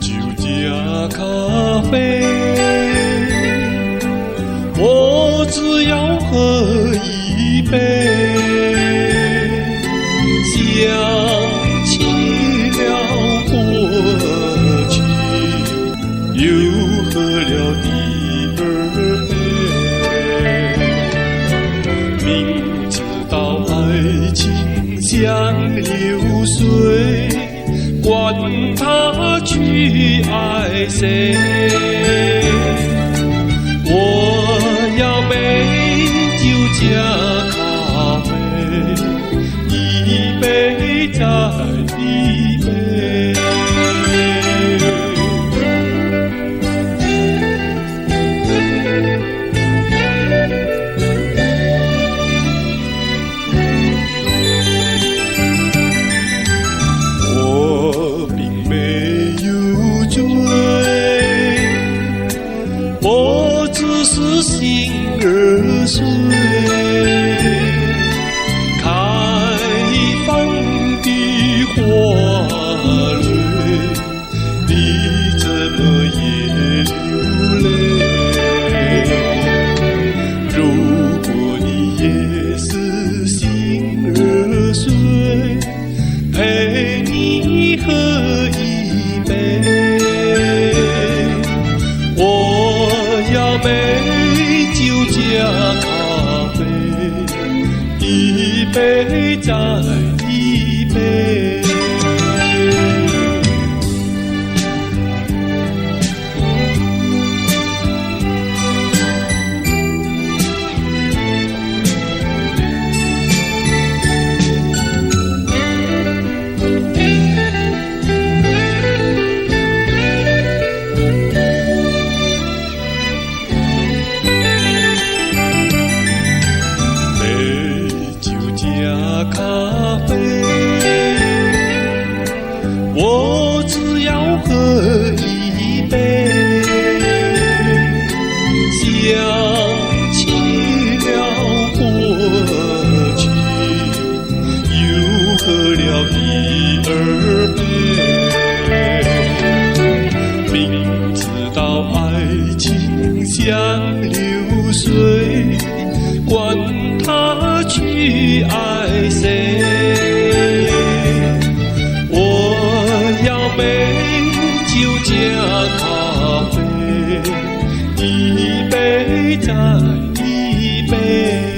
酒加咖啡，我只要喝一杯，想起了过去，又喝了第二杯，明知道爱情像流水，管他去爱谁，我要杯酒加咖啡，一杯再一杯。我只是心儿碎，开放的花蕊，你怎么也流泪？如果你也是心儿碎，陪你喝一杯。杯酒加咖啡，一杯再一杯。咖啡，我只要喝一杯，想起了过去，又喝了第二杯，明知道爱情像流水，管他去爱谁，我要杯酒加咖啡，一杯再一杯。